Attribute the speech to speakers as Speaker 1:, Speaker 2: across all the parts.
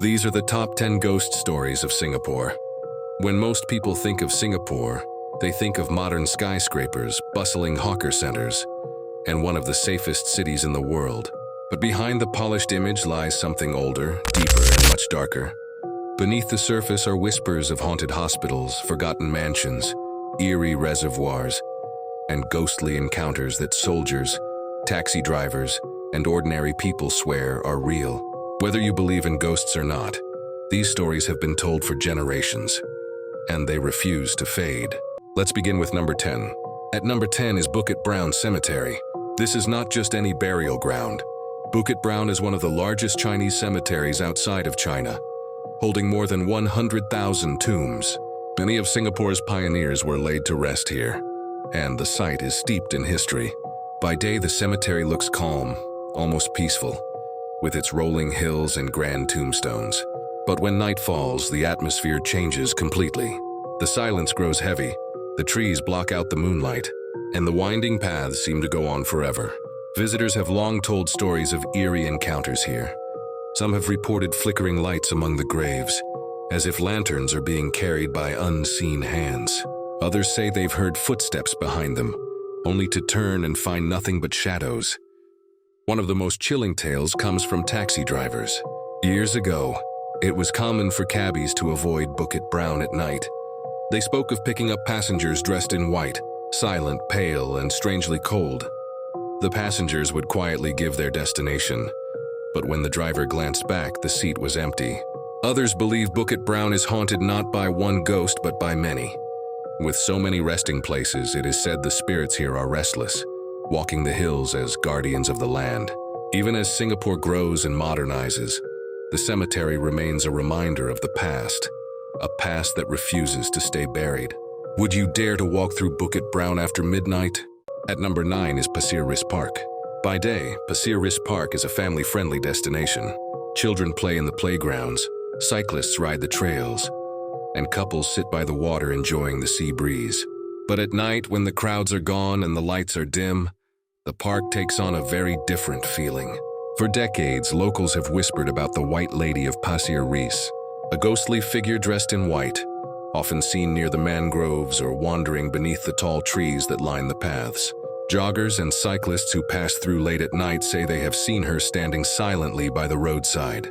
Speaker 1: These are the top 10 ghost stories of Singapore. When most people think of Singapore, they think of modern skyscrapers, bustling hawker centers, and one of the safest cities in the world. But behind the polished image lies something older, deeper, and much darker. Beneath the surface are whispers of haunted hospitals, forgotten mansions, eerie reservoirs, and ghostly encounters that soldiers, taxi drivers, and ordinary people swear are real. Whether you believe in ghosts or not, these stories have been told for generations, and they refuse to fade. Let's begin with number 10. At number 10 is Bukit Brown Cemetery. This is not just any burial ground. Bukit Brown is one of the largest Chinese cemeteries outside of China, holding more than 100,000 tombs. Many of Singapore's pioneers were laid to rest here, and the site is steeped in history. By day, the cemetery looks calm, almost peaceful, with its rolling hills and grand tombstones. But when night falls, the atmosphere changes completely. The silence grows heavy, the trees block out the moonlight, and the winding paths seem to go on forever. Visitors have long told stories of eerie encounters here. Some have reported flickering lights among the graves, as if lanterns are being carried by unseen hands. Others say they've heard footsteps behind them, only to turn and find nothing but shadows. One of the most chilling tales comes from taxi drivers. Years ago, it was common for cabbies to avoid Bukit Brown at night. They spoke of picking up passengers dressed in white, silent, pale, and strangely cold. The passengers would quietly give their destination, but when the driver glanced back, the seat was empty. Others believe Bukit Brown is haunted not by one ghost, but by many. With so many resting places, it is said the spirits here are restless, walking the hills as guardians of the land. Even as Singapore grows and modernizes, the cemetery remains a reminder of the past, a past that refuses to stay buried. Would you dare to walk through Bukit Brown after midnight? At number 9 is Pasir Ris Park. By day, Pasir Ris Park is a family-friendly destination. Children play in the playgrounds, cyclists ride the trails, and couples sit by the water enjoying the sea breeze. But at night, when the crowds are gone and the lights are dim, the park takes on a very different feeling. For decades, locals have whispered about the White Lady of Pasir Ris, a ghostly figure dressed in white, often seen near the mangroves or wandering beneath the tall trees that line the paths. Joggers and cyclists who pass through late at night say they have seen her standing silently by the roadside.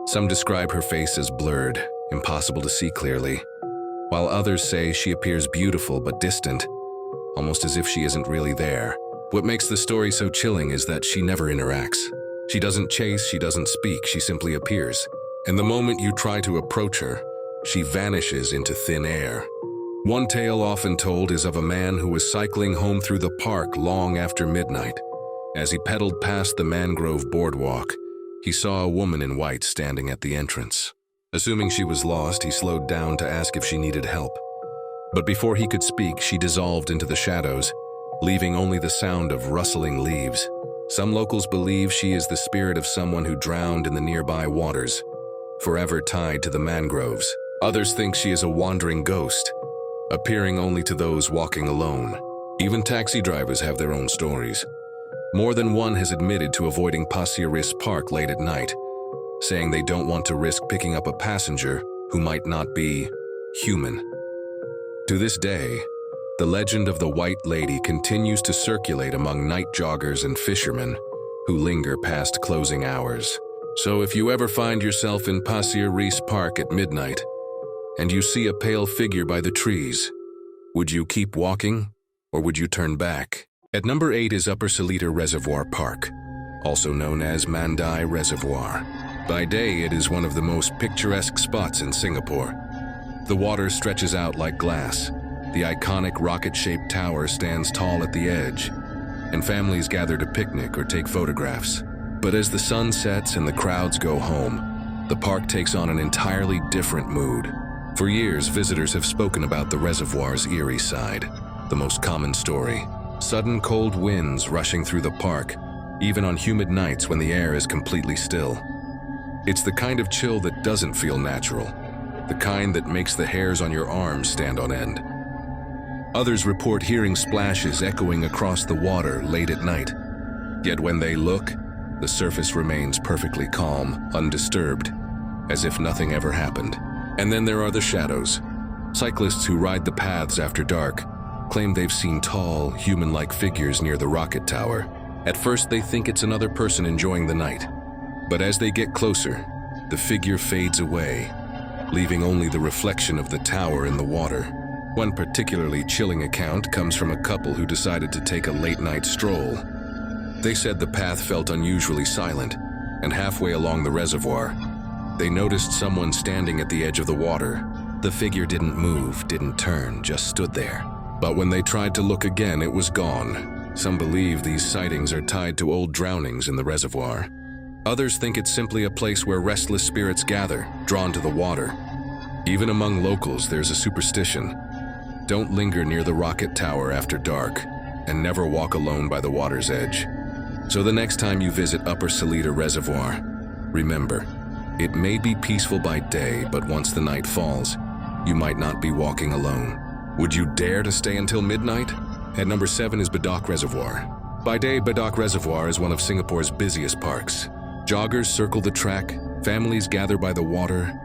Speaker 1: Some describe her face as blurred, impossible to see clearly, while others say she appears beautiful but distant, almost as if she isn't really there. What makes the story so chilling is that she never interacts. She doesn't chase, she doesn't speak, she simply appears. And the moment you try to approach her, she vanishes into thin air. One tale often told is of a man who was cycling home through the park long after midnight. As he pedaled past the mangrove boardwalk, he saw a woman in white standing at the entrance. Assuming she was lost, he slowed down to ask if she needed help. But before he could speak, she dissolved into the shadows, leaving only the sound of rustling leaves. Some locals believe she is the spirit of someone who drowned in the nearby waters, forever tied to the mangroves. Others think she is a wandering ghost, appearing only to those walking alone. Even taxi drivers have their own stories. More than one has admitted to avoiding Pasir Ris Park late at night, saying they don't want to risk picking up a passenger who might not be human. To this day, the legend of the White Lady continues to circulate among night joggers and fishermen who linger past closing hours. So if you ever find yourself in Pasir Ris Park at midnight, and you see a pale figure by the trees, would you keep walking, or would you turn back? At number 8 is Upper Seletar Reservoir Park, also known as Mandai Reservoir. By day, it is one of the most picturesque spots in Singapore. The water stretches out like glass. The iconic rocket-shaped tower stands tall at the edge, and families gather to picnic or take photographs. But as the sun sets and the crowds go home, the park takes on an entirely different mood. For years, visitors have spoken about the reservoir's eerie side. The most common story: sudden cold winds rushing through the park, even on humid nights when the air is completely still. It's the kind of chill that doesn't feel natural, the kind that makes the hairs on your arms stand on end. Others report hearing splashes echoing across the water late at night. Yet when they look, the surface remains perfectly calm, undisturbed. as if nothing ever happened. And then there are the shadows. Cyclists who ride the paths after dark claim they've seen tall, human-like figures near the rocket tower. At first, they think it's another person enjoying the night. But as they get closer, the figure fades away, leaving only the reflection of the tower in the water. One particularly chilling account comes from a couple who decided to take a late-night stroll. They said the path felt unusually silent, and halfway along the reservoir, they noticed someone standing at the edge of the water. The figure didn't move, didn't turn, just stood there. But when they tried to look again, it was gone. Some believe these sightings are tied to old drownings in the reservoir. Others think it's simply a place where restless spirits gather, drawn to the water. Even among locals, there's a superstition. Don't linger near the rocket tower after dark, and never walk alone by the water's edge. So the next time you visit Upper Salida Reservoir, remember, it may be peaceful by day, but once the night falls, you might not be walking alone. Would you dare to stay until midnight? At number 7 is Badoc Reservoir. By day, Badoc Reservoir is one of Singapore's busiest parks. Joggers circle the track, families gather by the water,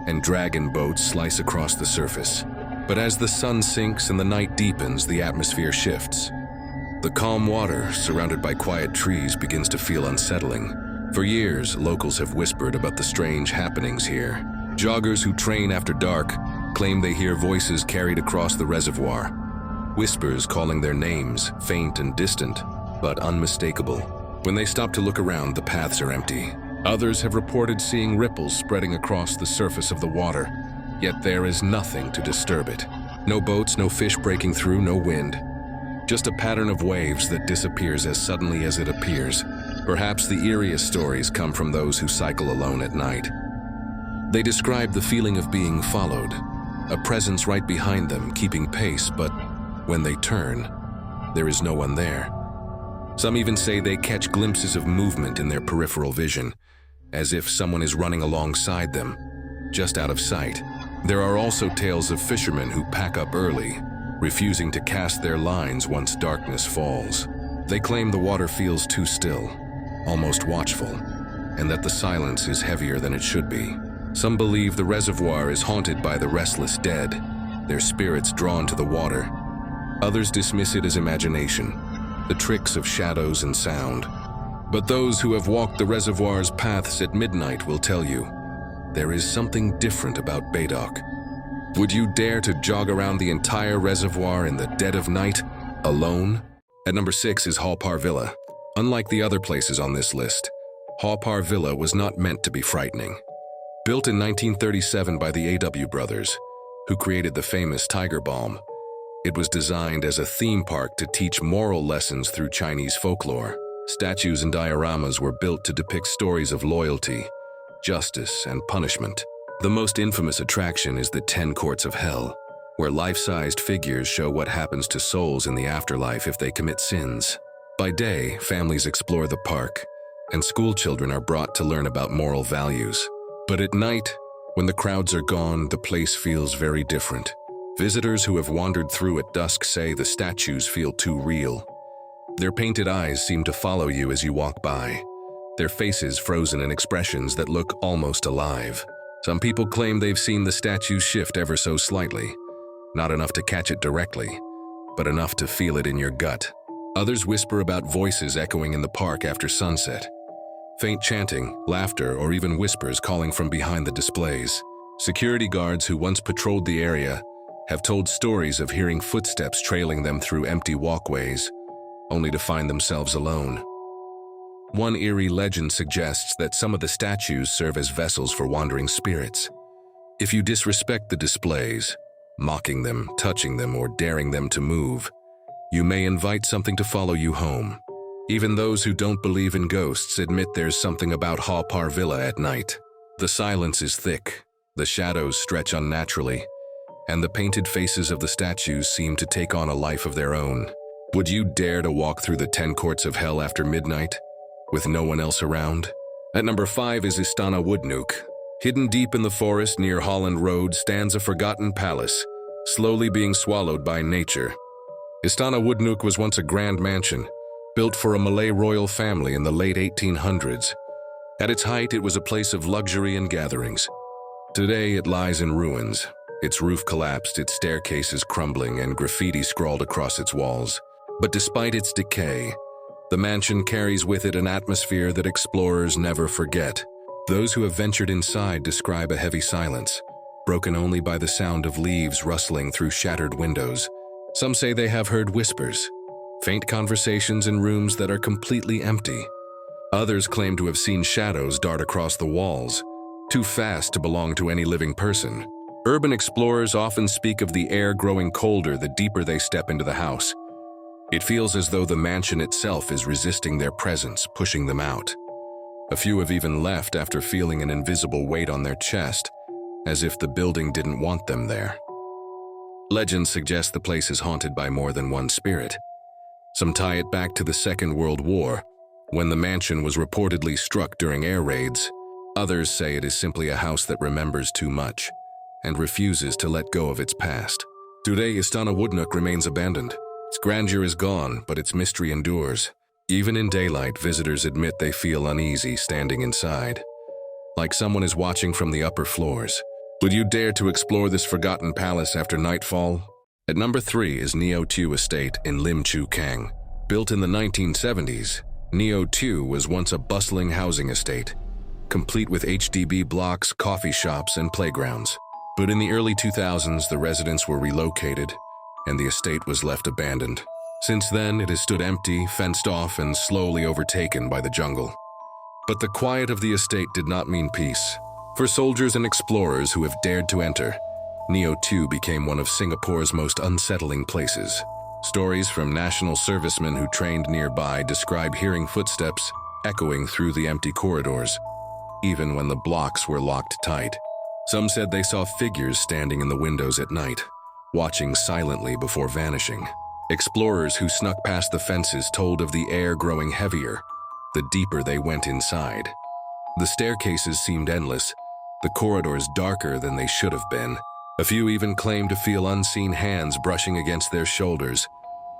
Speaker 1: and dragon boats slice across the surface. But as the sun sinks and the night deepens, the atmosphere shifts. The calm water, surrounded by quiet trees, begins to feel unsettling. For years, locals have whispered about the strange happenings here. Joggers who train after dark claim they hear voices carried across the reservoir. Whispers calling their names, faint and distant, but unmistakable. When they stop to look around, the paths are empty. Others have reported seeing ripples spreading across the surface of the water, yet there is nothing to disturb it. No boats, no fish breaking through, no wind. Just a pattern of waves that disappears as suddenly as it appears. Perhaps the eeriest stories come from those who cycle alone at night. They describe the feeling of being followed, a presence right behind them keeping pace, but when they turn, there is no one there. Some even say they catch glimpses of movement in their peripheral vision, as if someone is running alongside them, just out of sight. There are also tales of fishermen who pack up early, refusing to cast their lines once darkness falls. They claim the water feels too still, almost watchful, and that the silence is heavier than it should be. Some believe the reservoir is haunted by the restless dead, their spirits drawn to the water. Others dismiss it as imagination, the tricks of shadows and sound. But those who have walked the reservoir's paths at midnight will tell you, there is something different about Badoc. Would you dare to jog around the entire reservoir in the dead of night, alone? At number 6 is Haw Par Villa. Unlike the other places on this list, Haw Par Villa was not meant to be frightening. Built in 1937 by the A.W. brothers, who created the famous Tiger Balm, it was designed as a theme park to teach moral lessons through Chinese folklore. Statues and dioramas were built to depict stories of loyalty, justice, and punishment. The most infamous attraction is the 10 Courts of Hell, where life-sized figures show what happens to souls in the afterlife if they commit sins. By day, families explore the park, and school children are brought to learn about moral values. But at night, when the crowds are gone, the place feels very different. Visitors who have wandered through at dusk say the statues feel too real. Their painted eyes seem to follow you as you walk by, their faces frozen in expressions that look almost alive. Some people claim they've seen the statues shift ever so slightly, not enough to catch it directly, but enough to feel it in your gut. Others whisper about voices echoing in the park after sunset. Faint chanting, laughter, or even whispers calling from behind the displays. Security guards who once patrolled the area have told stories of hearing footsteps trailing them through empty walkways, only to find themselves alone. One eerie legend suggests that some of the statues serve as vessels for wandering spirits. If you disrespect the displays, mocking them, touching them, or daring them to move, you may invite something to follow you home. Even those who don't believe in ghosts admit there's something about Haw Par Villa at night. The silence is thick, the shadows stretch unnaturally, and the painted faces of the statues seem to take on a life of their own. Would you dare to walk through the 10 Courts of Hell after midnight, with no one else around? At number 5 is Istana Woodnook. Hidden deep in the forest near Holland Road stands a forgotten palace, slowly being swallowed by nature. Istana Woodnook was once a grand mansion, built for a Malay royal family in the late 1800s. At its height, it was a place of luxury and gatherings. Today, it lies in ruins. Its roof collapsed, its staircases crumbling, and graffiti scrawled across its walls. But despite its decay, the mansion carries with it an atmosphere that explorers never forget. Those who have ventured inside describe a heavy silence, broken only by the sound of leaves rustling through shattered windows. Some say they have heard whispers, faint conversations in rooms that are completely empty. Others claim to have seen shadows dart across the walls, too fast to belong to any living person. Urban explorers often speak of the air growing colder the deeper they step into the house. It feels as though the mansion itself is resisting their presence, pushing them out. A few have even left after feeling an invisible weight on their chest, as if the building didn't want them there. Legends suggest the place is haunted by more than one spirit. Some tie it back to the Second World War, when the mansion was reportedly struck during air raids. Others say it is simply a house that remembers too much and refuses to let go of its past. Today, Istana Woodnook remains abandoned. Its grandeur is gone, but its mystery endures. Even in daylight, visitors admit they feel uneasy standing inside, like someone is watching from the upper floors. Would you dare to explore this forgotten palace after nightfall? At number 3 is Neo 2 Estate in Lim Chu Kang. Built in the 1970s, Neo 2 was once a bustling housing estate, complete with HDB blocks, coffee shops, and playgrounds. But in the early 2000s, the residents were relocated, and the estate was left abandoned. Since then, it has stood empty, fenced off, and slowly overtaken by the jungle. But the quiet of the estate did not mean peace. For soldiers and explorers who have dared to enter, Neo 2 became one of Singapore's most unsettling places. Stories from national servicemen who trained nearby describe hearing footsteps echoing through the empty corridors, even when the blocks were locked tight. Some said they saw figures standing in the windows at night, watching silently before vanishing. Explorers who snuck past the fences told of the air growing heavier the deeper they went inside. The staircases seemed endless, the corridors darker than they should have been. A few even claimed to feel unseen hands brushing against their shoulders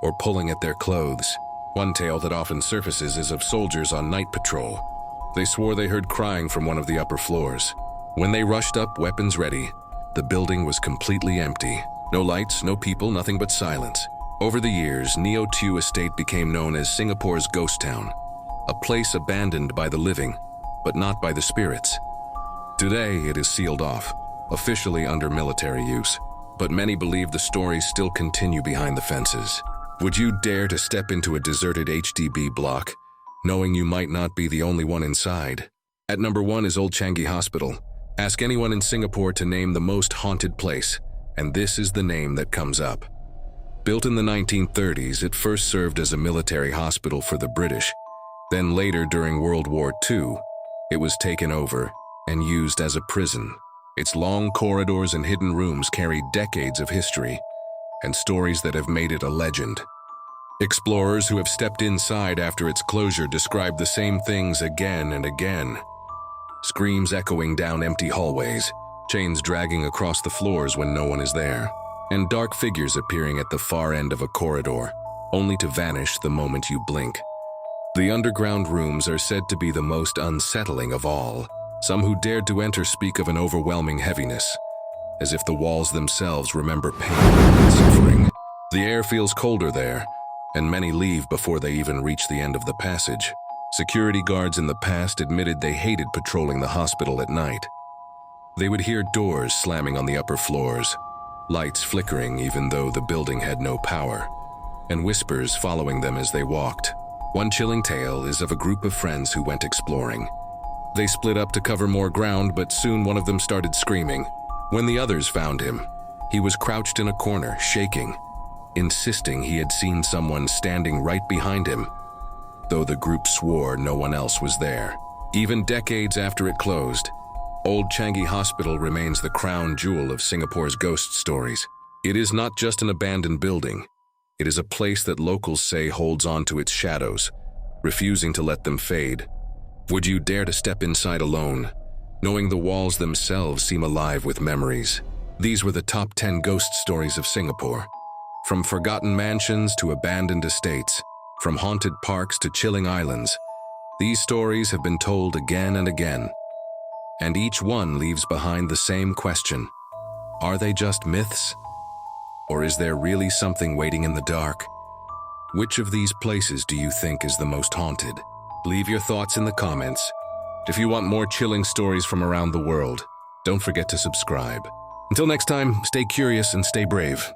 Speaker 1: or pulling at their clothes. One tale that often surfaces is of soldiers on night patrol. They swore they heard crying from one of the upper floors. When they rushed up, weapons ready, the building was completely empty. No lights, no people, nothing but silence. Over the years, Neo 2 Estate became known as Singapore's ghost town, a place abandoned by the living, but not by the spirits. Today, it is sealed off, officially under military use, but many believe the stories still continue behind the fences. Would you dare to step into a deserted HDB block, knowing you might not be the only one inside? At number 1 is Old Changi Hospital. Ask anyone in Singapore to name the most haunted place, and this is the name that comes up. Built in the 1930s, it first served as a military hospital for the British. Then later, during World War II, it was taken over and used as a prison. Its long corridors and hidden rooms carry decades of history and stories that have made it a legend. Explorers who have stepped inside after its closure describe the same things again and again. Screams echoing down empty hallways, chains dragging across the floors when no one is there, and dark figures appearing at the far end of a corridor, only to vanish the moment you blink. The underground rooms are said to be the most unsettling of all. Some who dared to enter speak of an overwhelming heaviness, as if the walls themselves remember pain and suffering. The air feels colder there, and many leave before they even reach the end of the passage. Security guards in the past admitted they hated patrolling the hospital at night. They would hear doors slamming on the upper floors, lights flickering even though the building had no power, and whispers following them as they walked. One chilling tale is of a group of friends who went exploring. They split up to cover more ground, but soon one of them started screaming. When the others found him, he was crouched in a corner, shaking, insisting he had seen someone standing right behind him, though the group swore no one else was there. Even decades after it closed, Old Changi Hospital remains the crown jewel of Singapore's ghost stories. It is not just an abandoned building. It is a place that locals say holds on to its shadows, refusing to let them fade. Would you dare to step inside alone, knowing the walls themselves seem alive with memories? These were the top 10 ghost stories of Singapore. From forgotten mansions to abandoned estates, from haunted parks to chilling islands, These stories have been told again and again, and each one leaves behind the same question. Are they just myths? Or is there really something waiting in the dark? Which of these places do you think is the most haunted? Leave your thoughts in the comments. If you want more chilling stories from around the world, don't forget to subscribe. Until next time, stay curious and stay brave.